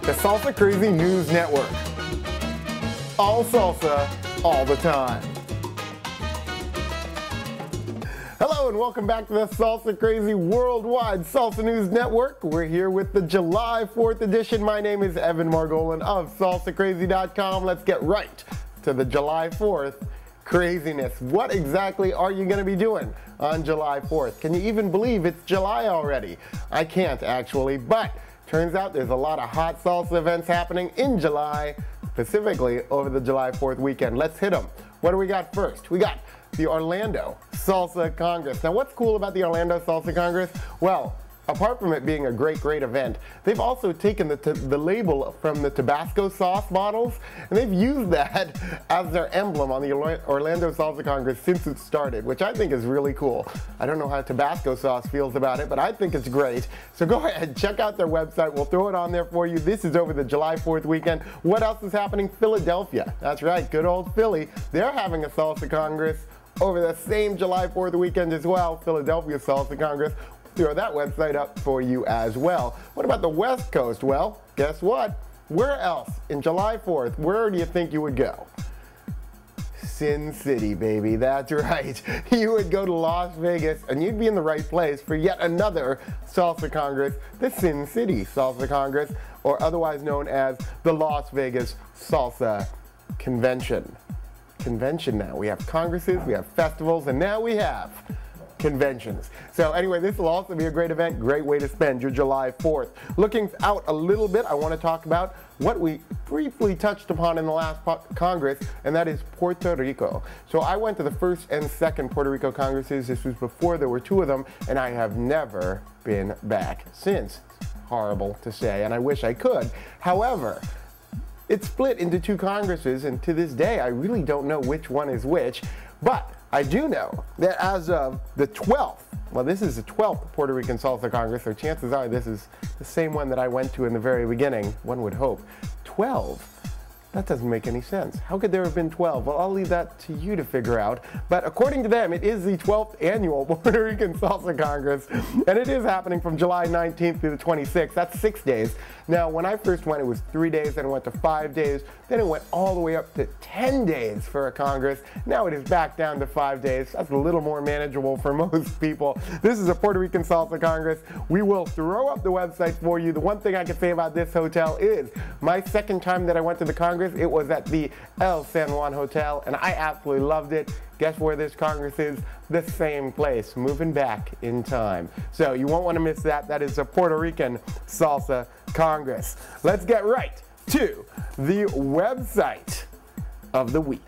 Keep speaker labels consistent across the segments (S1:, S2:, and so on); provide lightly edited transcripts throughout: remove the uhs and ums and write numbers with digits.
S1: the SalsaCrazy News Network. All salsa, all the time. Hello and welcome back to the SalsaCrazy Worldwide Salsa News Network. We're here with the July 4th edition. My name is Evan Margolin of SalsaCrazy.com. Let's get right to the July 4th craziness. What exactly are you going to be doing on July 4th? Can you even believe it's July already? I can't actually, but turns out there's a lot of hot salsa events happening in July, specifically over the July 4th weekend. Let's hit them. What do we got first? We got the Orlando Salsa Congress. Now, what's cool about the Orlando Salsa Congress? Well, apart from it being a great event, they've also taken the label from the Tabasco sauce bottles, and they've used that as their emblem on the Orlando Salsa Congress since it started, which I think is really cool. I don't know how Tabasco sauce feels about it, but I think it's great. So go ahead, check out their website. We'll throw it on there for you. This is over the July 4th weekend. What else is happening? Philadelphia. That's right, good old Philly. They're having a Salsa Congress over the same July 4th weekend as well, Philadelphia Salsa Congress. Throw that website up for you as well. What about the West Coast? Well, guess what? Where else in July 4th, where do you think you would go? Sin City, baby. That's right. You would go to Las Vegas and you'd be in the right place for yet another Salsa Congress, the Sin City Salsa Congress, or otherwise known as the Las Vegas Salsa Convention. Now we have congresses, we have festivals, and now we have conventions. So anyway, this will also be a great event, great way to spend your July 4th. Looking out a little bit, I want to talk about what we briefly touched upon in the last Congress, and that is Puerto Rico. So I went to the first and second Puerto Rico Congresses. This was before there were two of them, and I have never been back since. Horrible to say, and I wish I could. However, it's split into two Congresses, and to this day, I really don't know which one is which, but I do know that as of the 12th, well, this is the 12th Puerto Rican Salsa Congress, so chances are this is the same one that I went to in the very beginning, one would hope. 12? That doesn't make any sense. How could there have been 12? Well, I'll leave that to you to figure out. But according to them, it is the 12th annual Puerto Rican Salsa Congress, and it is happening from July 19th through the 26th. That's 6 days. Now, when I first went, it was 3 days, then it went to 5 days, then it went all the way up to 10 days for a Congress. Now it is back down to 5 days. That's a little more manageable for most people. This is a Puerto Rican Salsa Congress. We will throw up the website for you. The one thing I can say about this hotel is my second time that I went to the Congress, it was at the El San Juan Hotel, and I absolutely loved it. Guess where this Congress is? The same place, moving back in time. So you won't want to miss that. That is a Puerto Rican Salsa Congress. Let's get right to the website of the week.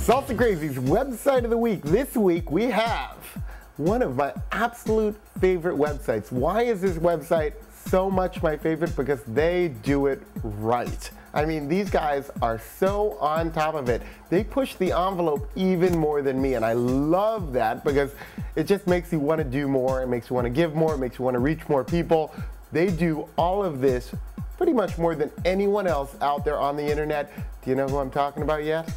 S1: SalsaCrazy's website of the week. This week we have one of my absolute favorite websites. Why is this website so much my favorite? Because they do it right. I mean, these guys are so on top of it. They push the envelope even more than me, and I love that because it just makes you want to do more, it makes you want to give more, it makes you want to reach more people. They do all of this pretty much more than anyone else out there on the internet. Do you know who I'm talking about yet?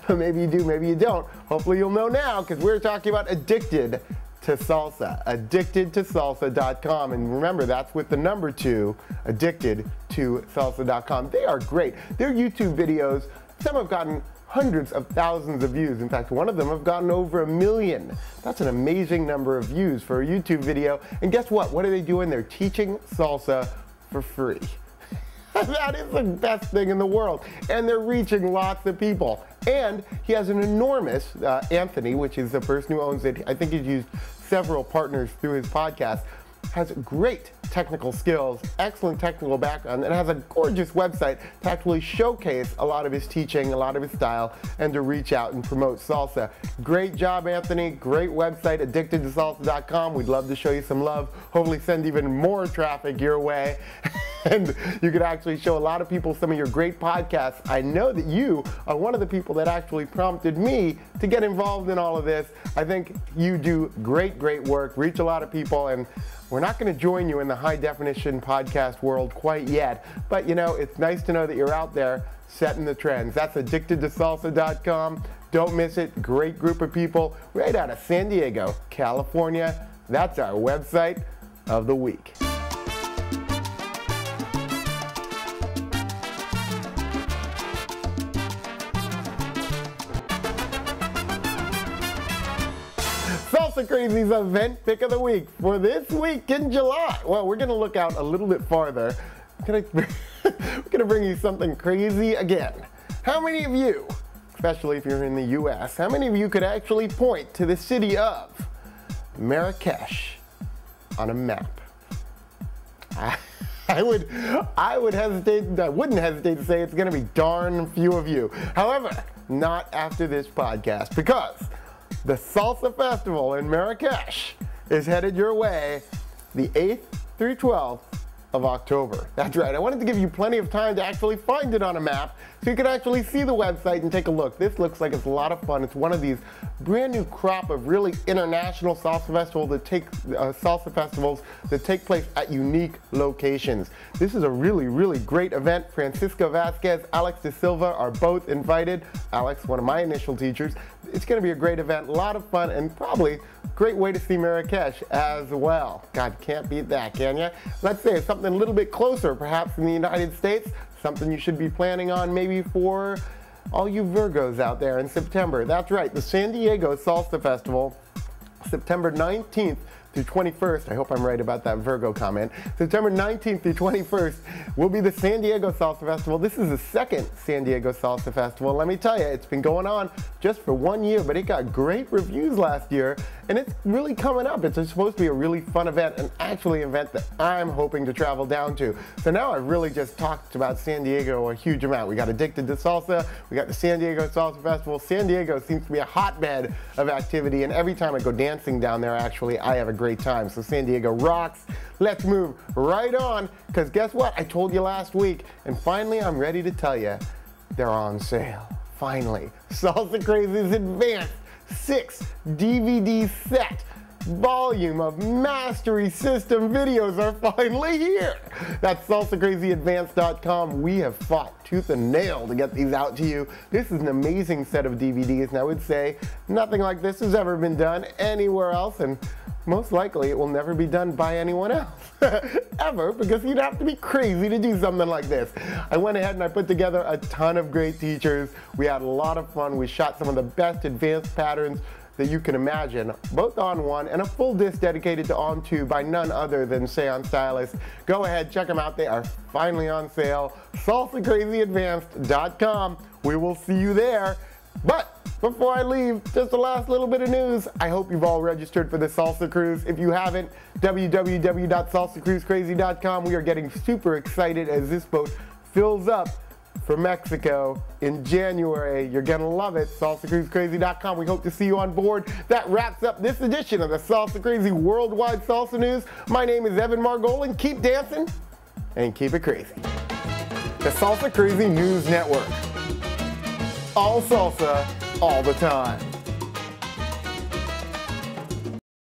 S1: Maybe you do, maybe you don't. Hopefully you'll know now, because we're talking about Addicted to Salsa. AddictedToSalsa.com. And remember, that's with the number 2, AddictedToSalsa.com. They are great. Their YouTube videos, some have gotten hundreds of thousands of views. In fact, one of them have gotten over 1 million. That's an amazing number of views for a YouTube video. And guess what? What are they doing? They're teaching salsa for free. That is the best thing in the world. And they're reaching lots of people. And he has an enormous, Anthony, which is the person who owns it, I think he's used several partners through his podcast, has great technical skills, excellent technical background, and has a gorgeous website to actually showcase a lot of his teaching, a lot of his style, and to reach out and promote salsa. Great job, Anthony. Great website, addictedtosalsa.com. We'd love to show you some love, hopefully send even more traffic your way. And you could actually show a lot of people some of your great podcasts. I know that you are one of the people that actually prompted me to get involved in all of this. I think you do great work, reach a lot of people, and we're not going to join you in the high definition podcast world quite yet, but you know, it's nice to know that you're out there setting the trends. That's addictedtosalsa.com. Don't miss it. Great group of people right out of San Diego, California. That's our website of the week. SalsaCrazy's event pick of the week for this week in July. Well, we're going to look out a little bit farther. We're going to bring you something crazy again. How many of you, especially if you're in the US, how many of you could actually point to the city of Marrakesh on a map? I wouldn't hesitate to say it's going to be darn few of you. However, not after this podcast, because the Salsa Festival in Marrakesh is headed your way the 8th through 12th of October. That's right. I wanted to give you plenty of time to actually find it on a map so you can actually see the website and take a look. This looks like it's a lot of fun. It's one of these brand new crop of really international salsa festivals that take place at unique locations. This is a really, really great event. Francisco Vasquez, Alex De Silva are both invited. Alex, one of my initial teachers. It's going to be a great event, a lot of fun, and probably a great way to see Marrakesh as well. God, can't beat that, can you? Let's say something a little bit closer, perhaps in the United States, something you should be planning on maybe for all you Virgos out there in September. That's right, the San Diego Salsa Festival, September 19th through 21st. I hope I'm right about that Virgo comment. September 19th through 21st will be the San Diego Salsa Festival. This is the second San Diego Salsa Festival. Let me tell you, it's been going on just for 1 year, but it got great reviews last year, and it's really coming up. It's supposed to be a really fun event, and actually an event that I'm hoping to travel down to. So now I've really just talked about San Diego a huge amount. We got Addicted to Salsa, we got the San Diego Salsa Festival. San Diego seems to be a hotbed of activity, and every time I go dancing down there, actually, I have a great time. So San Diego rocks. Let's move right on, because guess what? I told you last week, and finally I'm ready to tell you, they're on sale. Finally, SalsaCrazy's advanced 6 DVD set volume of Mastery System videos are finally here. That's SalsaCrazyAdvanced.com. We have fought tooth and nail to get these out to you. This is an amazing set of DVDs, and I would say nothing like this has ever been done anywhere else, and most likely it will never be done by anyone else. Ever, because you'd have to be crazy to do something like this. I went ahead and I put together a ton of great teachers. We had a lot of fun. We shot some of the best advanced patterns that you can imagine, both on one and a full disc dedicated to on two by none other than Seance Stylist. Go ahead, check them out. They are finally on sale. SalsaCrazyAdvanced.com. We will see you there. But before I leave, just the last little bit of news. I hope you've all registered for the Salsa Cruise. If you haven't, www.salsacruisecrazy.com. We are getting super excited as this boat fills up for Mexico in January. You're gonna love it. SalsaCruisecrazy.com. We hope to see you on board. That wraps up this edition of the Salsa Crazy Worldwide Salsa News. My name is Evan Margolin. Keep dancing and keep it crazy. The Salsa Crazy News Network. All salsa, all the time.